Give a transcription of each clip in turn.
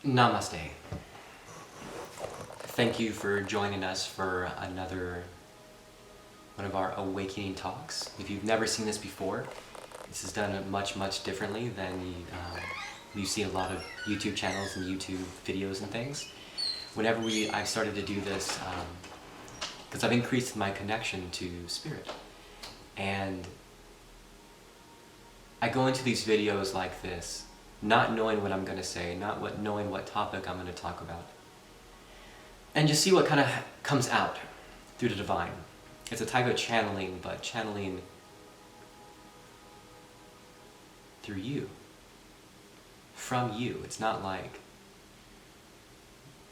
Namaste. Thank you for joining us for another one of our awakening talks. If you've never seen this before, this is done much differently than you see a lot of YouTube channels and YouTube videos and things. Whenever I've started to do this, because I've increased my connection to spirit, and I go into these videos like this, not knowing what I'm going to say, knowing what topic I'm going to talk about, and just see what kind of comes out through the divine. It's a type of channeling, but channeling through you, from you. It's not like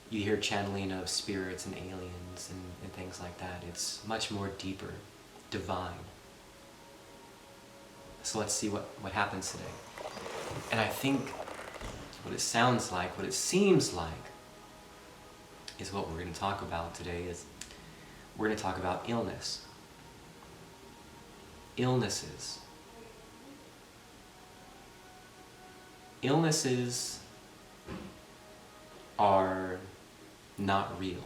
you hear channeling of spirits and aliens and things like that. It's much more deeper, divine. So let's see what happens today. And I think what it sounds like, what it seems like, is what we're going to talk about today. Is we're going to talk about illness. Illnesses. Illnesses are not real.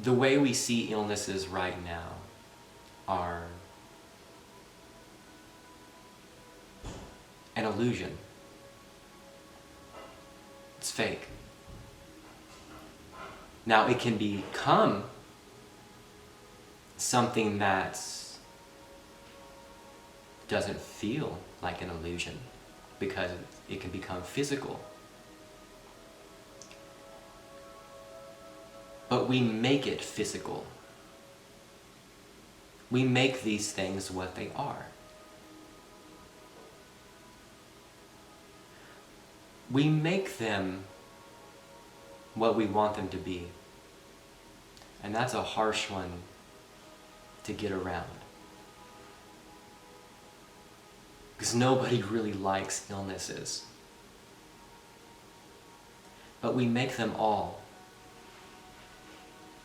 The way we see illnesses right now are an illusion. It's fake. Now it can become something that doesn't feel like an illusion because it can become physical. But we make it physical. We make these things what they are. We make them what we want them to be. And that's a harsh one to get around. Because nobody really likes illnesses. But we make them all.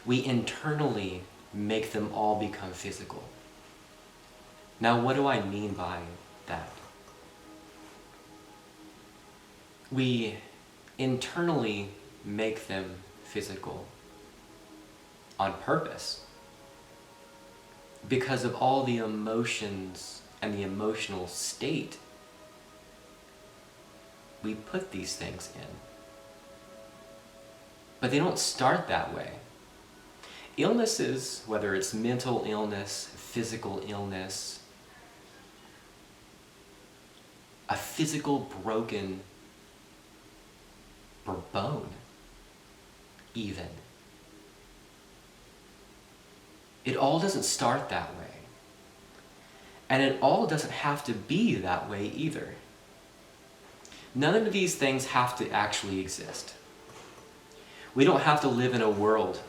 We internally make them all become physical. Now, what do I mean by that? We internally make them physical on purpose because of all the emotions and the emotional state we put these things in. But they don't start that way. Illnesses, whether it's mental illness, physical illness, a physical broken or bone, even. It all doesn't start that way. And it all doesn't have to be that way either. None of these things have to actually exist. We don't have to live in a world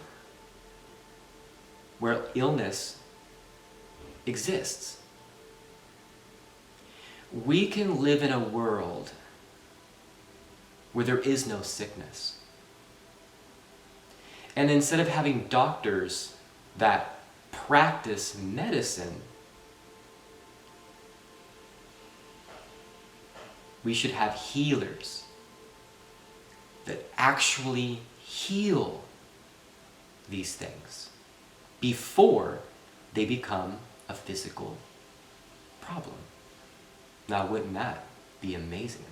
where illness exists. We can live in a world where there is no sickness. And instead of having doctors that practice medicine, we should have healers that actually heal these things before they become a physical problem. Now, wouldn't that be amazing?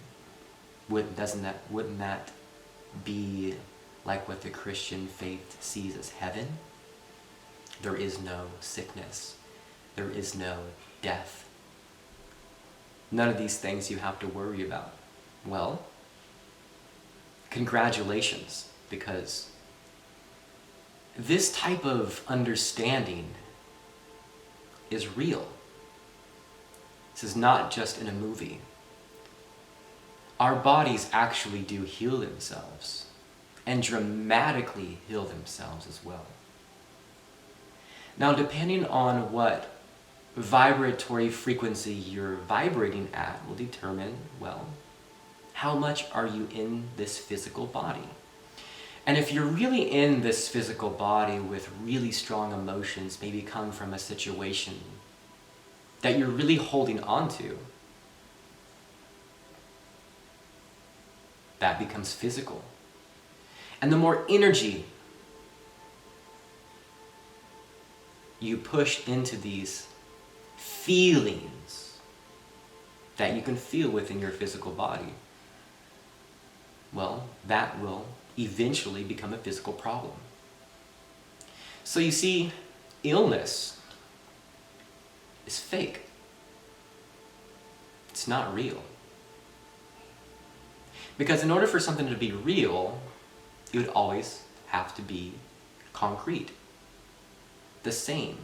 Wouldn't that be like what the Christian faith sees as heaven? There is no sickness. There is no death. None of these things you have to worry about. Well, congratulations, because this type of understanding is real. This is not just in a movie. Our bodies actually do heal themselves, and dramatically heal themselves as well. Now, depending on what vibratory frequency you're vibrating at will determine, well, how much are you in this physical body? And if you're really in this physical body with really strong emotions, maybe come from a situation that you're really holding on to, that becomes physical. And the more energy you push into these feelings that you can feel within your physical body, well, that will eventually become a physical problem. So you see, illness is fake. It's not real. Because in order for something to be real, it would always have to be concrete, the same.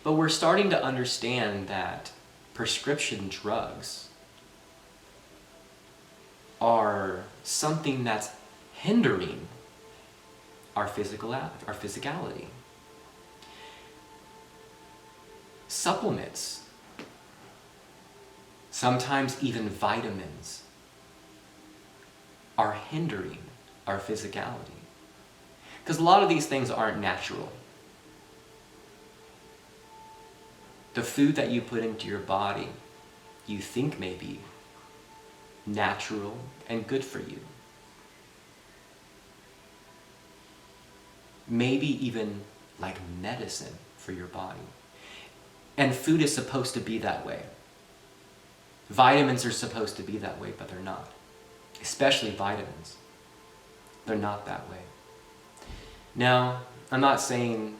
But we're starting to understand that prescription drugs are something that's hindering our physicality. Supplements, sometimes even vitamins, are hindering our physicality. Because a lot of these things aren't natural. The food that you put into your body, you think may be natural and good for you. Maybe even like medicine for your body. And food is supposed to be that way. Vitamins are supposed to be that way, but they're not. Especially vitamins. They're not that way. Now, I'm not saying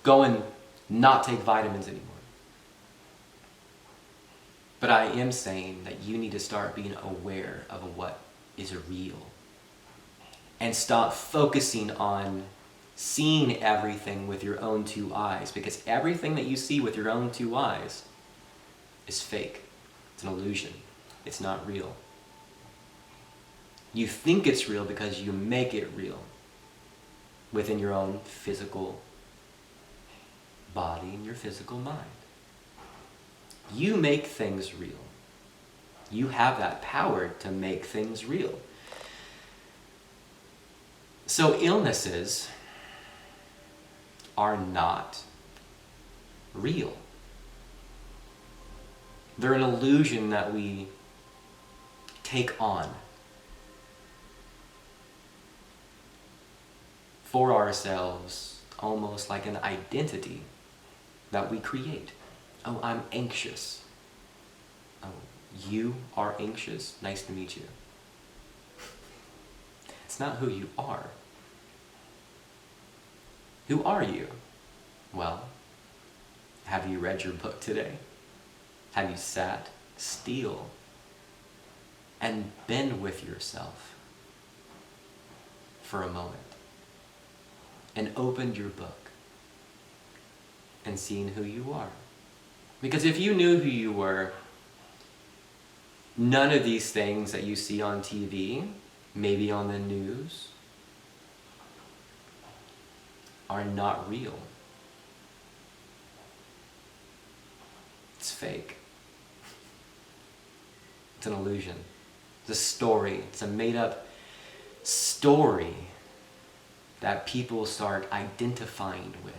go and not take vitamins anymore. But I am saying that you need to start being aware of what is real. And stop focusing on seeing everything with your own two eyes. Because everything that you see with your own two eyes is fake. It's an illusion. It's not real. You think it's real because you make it real within your own physical body and your physical mind. You make things real. You have that power to make things real. So illnesses are not real. They're an illusion that we take on for ourselves, almost like an identity that we create. Oh, I'm anxious. Oh, you are anxious? Nice to meet you. It's not who you are. Who are you? Well, have you read your book today? Have you sat still and been with yourself for a moment and opened your book and seen who you are? Because if you knew who you were, none of these things that you see on TV, maybe on the news, are not real. It's fake. It's an illusion. It's a story. It's a made-up story that people start identifying with.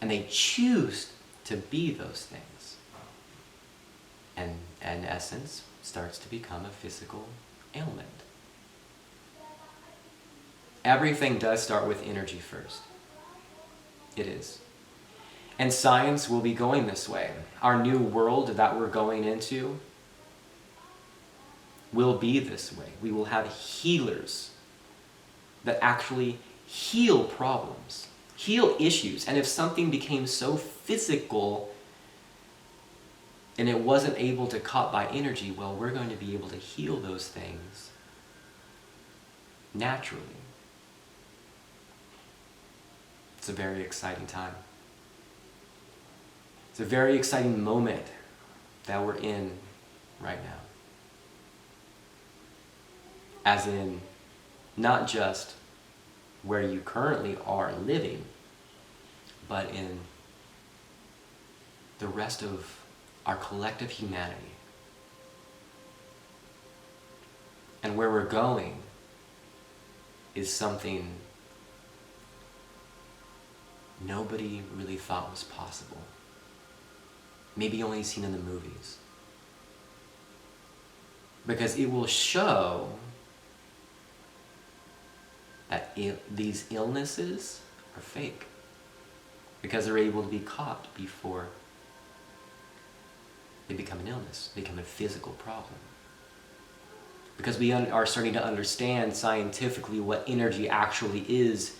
And they choose to be those things. And in essence, starts to become a physical ailment. Everything does start with energy first. It is. And science will be going this way. Our new world that we're going into will be this way. We will have healers that actually heal problems, heal issues. And if something became so physical and it wasn't able to caught by energy, well, we're going to be able to heal those things naturally. It's a very exciting time. It's a very exciting moment that we're in right now. As in, not just where you currently are living, but in the rest of our collective humanity. And where we're going is something nobody really thought was possible. Maybe only seen in the movies. Because it will show that these illnesses are fake. Because they're able to be caught before they become an illness, become a physical problem. Because we are starting to understand scientifically what energy actually is,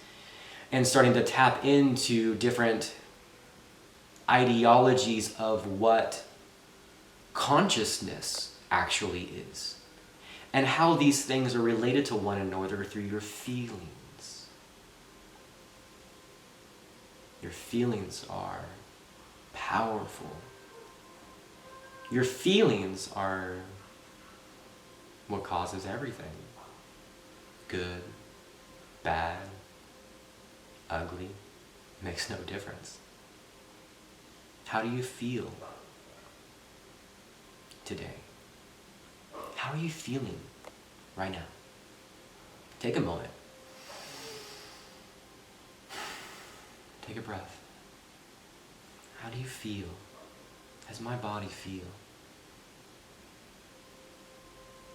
and starting to tap into different ideologies of what consciousness actually is, and how these things are related to one another through your feelings. Your feelings are powerful. Your feelings are what causes everything. Good, bad, ugly, makes no difference. How do you feel today? How are you feeling right now? Take a moment. Take a breath. How do you feel? How does my body feel?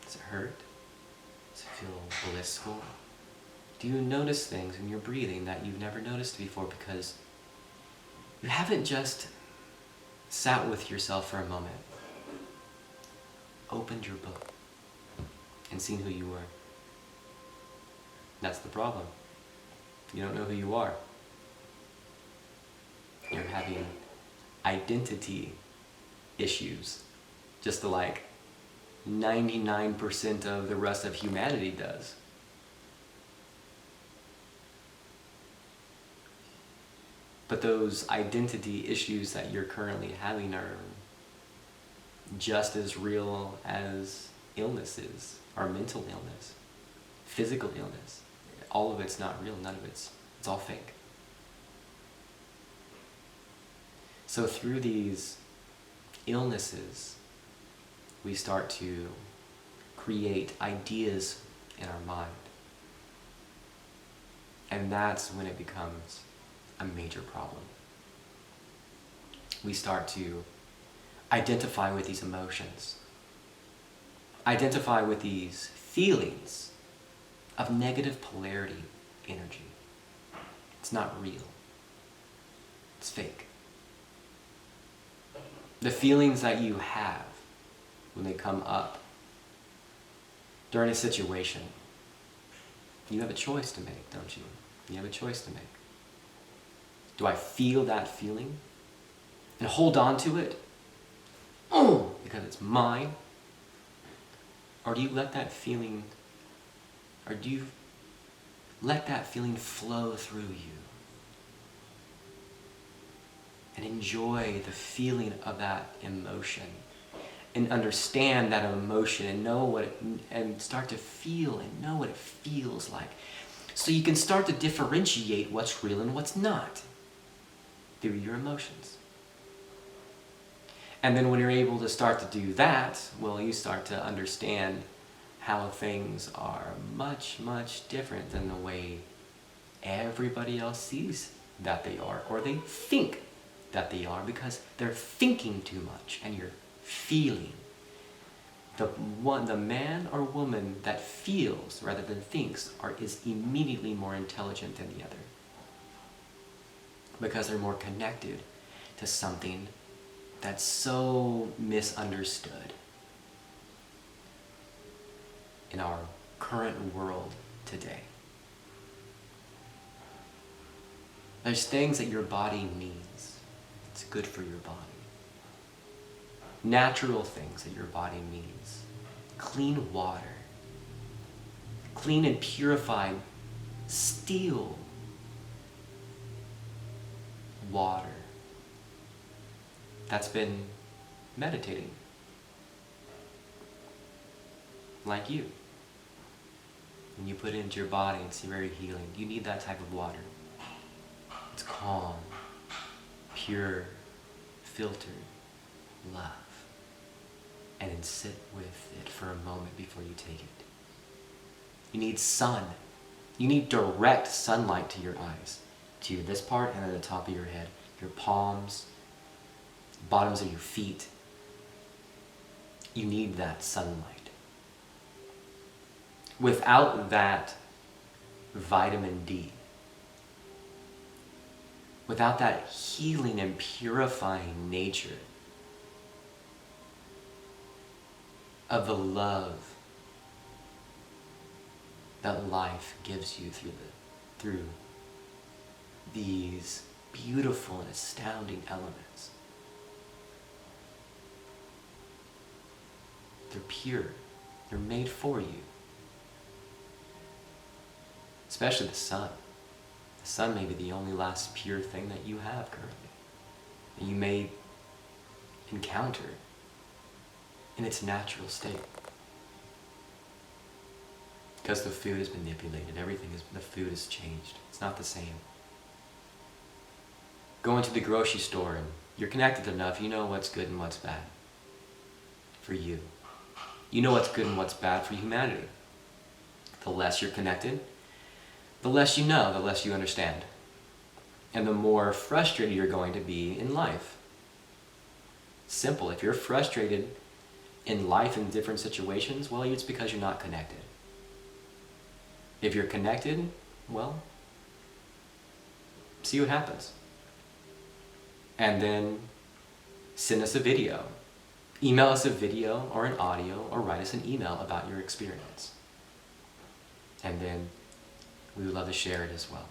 Does it hurt? Does it feel blissful? Do you notice things in your breathing that you've never noticed before because you haven't just sat with yourself for a moment, opened your book, and seen who you were? That's the problem. You don't know who you are. You're having identity issues, just like 99% of the rest of humanity does. But those identity issues that you're currently having are just as real as illnesses, or mental illness, physical illness. All of it's not real, none of it's all fake. So through these illnesses, we start to create ideas in our mind. And that's when it becomes a major problem. We start to identify with these emotions, identify with these feelings of negative polarity energy. It's not real. It's fake. The feelings that you have when they come up during a situation, you have a choice to make, don't you? You have a choice to make. Do I feel that feeling and hold on to it because it's mine? Or do you let that feeling, flow through you and enjoy the feeling of that emotion and understand that emotion and know what it, and start to feel and know what it feels like, so you can start to differentiate what's real and what's not through your emotions. And then when you're able to start to do that, well, you start to understand how things are much, much different than the way everybody else sees that they are, or they think that they are, because they're thinking too much and you're feeling. The man or woman that feels rather than thinks is immediately more intelligent than the other, because they're more connected to something that's so misunderstood in our current world today. There's things that your body needs. It's good for your body. Natural things that your body needs. Clean water. Clean and purified, still water that's been meditating, like you. When you put it into your body, it's very healing. You need that type of water. It's calm, pure, filtered love. And then sit with it for a moment before you take it. You need sun. You need direct sunlight to your eyes, to this part and at the top of your head, your palms, bottoms of your feet. You need that sunlight. without that vitamin D, without that healing and purifying nature of the love that life gives you through these beautiful and astounding elements. They're pure. They're made for you. Especially the sun. The sun may be the only last pure thing that you have currently, that you may encounter in its natural state. Because the food is manipulated, the food is changed. It's not the same. Go into the grocery store and you're connected enough, you know what's good and what's bad for you. You know what's good and what's bad for humanity. The less you're connected, the less you know, the less you understand. And the more frustrated you're going to be in life. Simple. If you're frustrated in life in different situations, well, it's because you're not connected. If you're connected, well, see what happens. And then send us a video. Email us a video or an audio or write us an email about your experience. And then we would love to share it as well.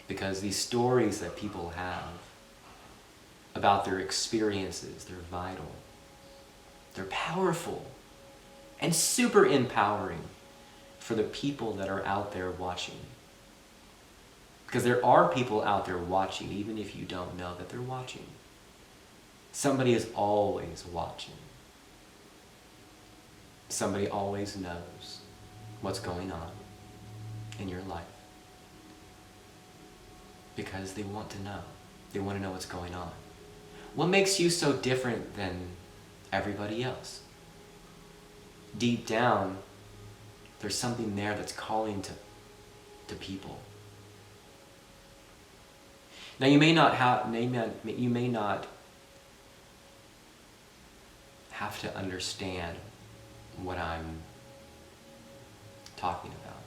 Because these stories that people have about their experiences, they're vital. They're powerful and super empowering for the people that are out there watching. Because there are people out there watching, even if you don't know that they're watching. Somebody is always watching. Somebody always knows what's going on in your life. Because they want to know. They want to know what's going on. What makes you so different than everybody else? Deep down, there's something there that's calling to people. Now you may not have to understand what I'm talking about,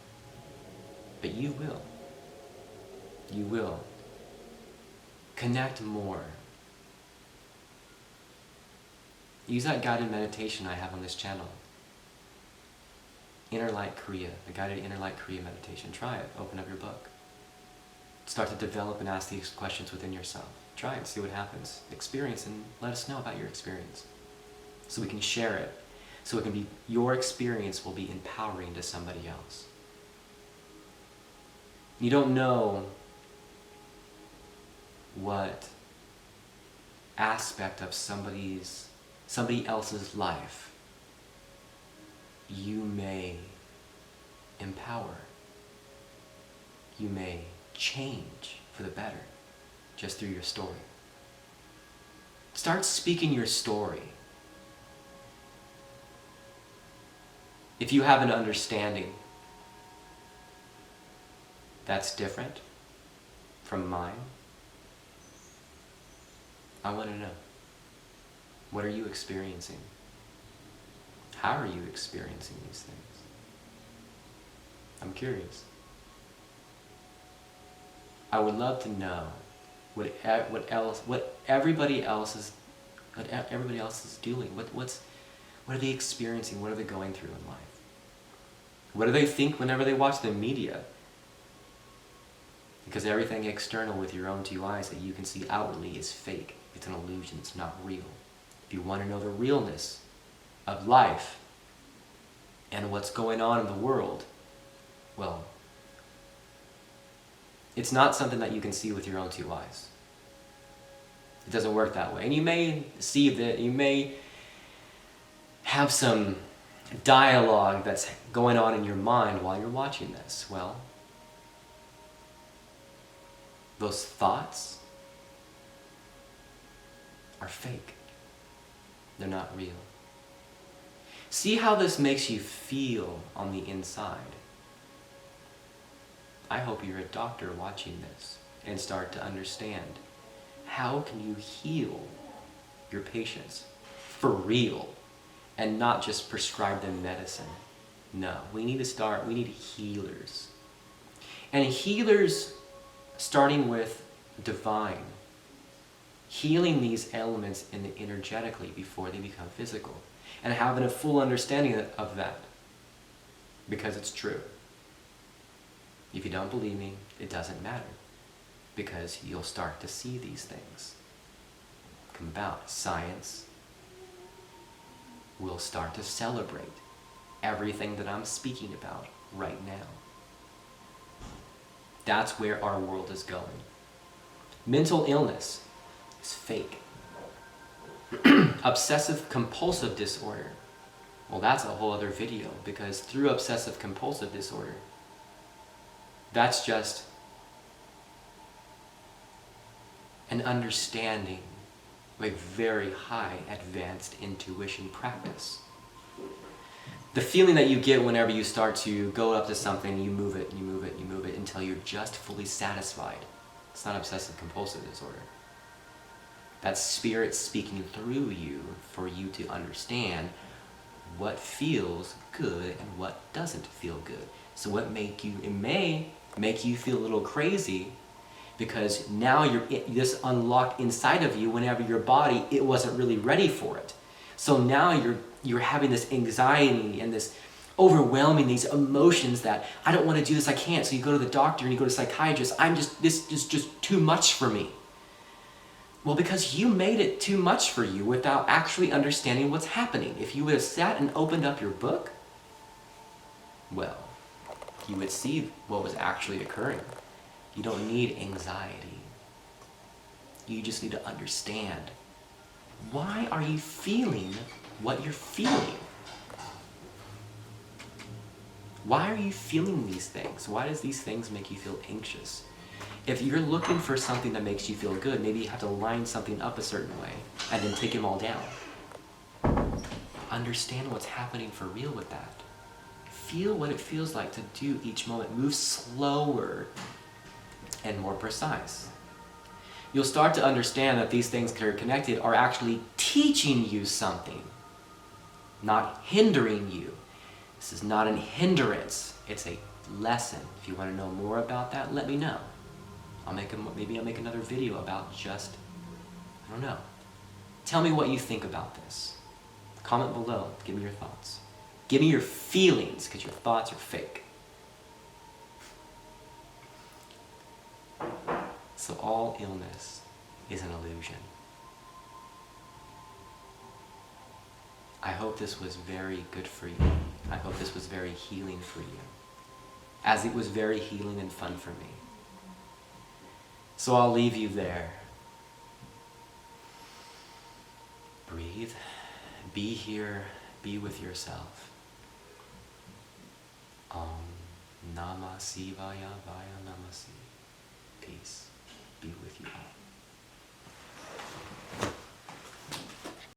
but you will. You will. Connect more. Use that guided meditation I have on this channel. Inner Light Kriya, a guided Inner Light Kriya meditation. Try it. Open up your book. Start to develop and ask these questions within yourself. Try it, see what happens. Experience and let us know about your experience. So we can share it. So it can be, your experience will be empowering to somebody else. You don't know what aspect of somebody else's life you may empower. You may change for the better just through your story. Start speaking your story. If you have an understanding that's different from mine, I want to know. What are you experiencing? How are you experiencing these things? I'm curious. I would love to know what everybody else is doing. What are they experiencing? What are they going through in life? What do they think whenever they watch the media? Because everything external with your own two eyes that you can see outwardly is fake. It's an illusion. It's not real. If you want to know the realness of life and what's going on in the world, well, it's not something that you can see with your own two eyes. It doesn't work that way. And you may see that, you may have some dialogue that's going on in your mind while you're watching this. Well, those thoughts are fake. They're not real. See how this makes you feel on the inside. I hope you're a doctor watching this and start to understand how can you heal your patients for real and not just prescribe them medicine No, we need healers. And healers, starting with divine, healing these elements energetically before they become physical, and having a full understanding of that, because it's true. If you don't believe me, it doesn't matter, because you'll start to see these things come about. Science will start to celebrate everything that I'm speaking about right now. That's where our world is going. Mental illness is fake. Obsessive compulsive disorder, well, that's a whole other video, because through obsessive compulsive disorder, that's just an understanding, like very high advanced intuition practice. The feeling that you get whenever you start to go up to something, you move it, you move it, you move it until you're just fully satisfied. It's not obsessive compulsive disorder. That's spirit speaking through you for you to understand what feels good and what doesn't feel good. So it may make you feel a little crazy, because now you're this unlocked inside of you whenever your body, it wasn't really ready for it. So now you're having this anxiety and this overwhelming, these emotions that I don't want to do this, I can't. So you go to the doctor and you go to a psychiatrist. This is just too much for me. Well, because you made it too much for you without actually understanding what's happening. If you would have sat and opened up your book, well, you would see what was actually occurring. You don't need anxiety. You just need to understand. Why are you feeling what you're feeling? Why are you feeling these things? Why does these things make you feel anxious? If you're looking for something that makes you feel good, maybe you have to line something up a certain way and then take them all down. Understand what's happening for real with that. Feel what it feels like to do each moment. Move slower and more precise. You'll start to understand that these things that are connected are actually teaching you something, not hindering you. This is not a hindrance, it's a lesson. If you want to know more about that, let me know. Maybe I'll make another video about just, I don't know. Tell me what you think about this. Comment below, give me your thoughts. Give me your feelings, because your thoughts are fake. So all illness is an illusion. I hope this was very good for you. I hope this was very healing for you, as it was very healing and fun for me. So I'll leave you there. Breathe, be here, be with yourself. Om Namah Shivaya Vaya Namasi. Peace be with you all.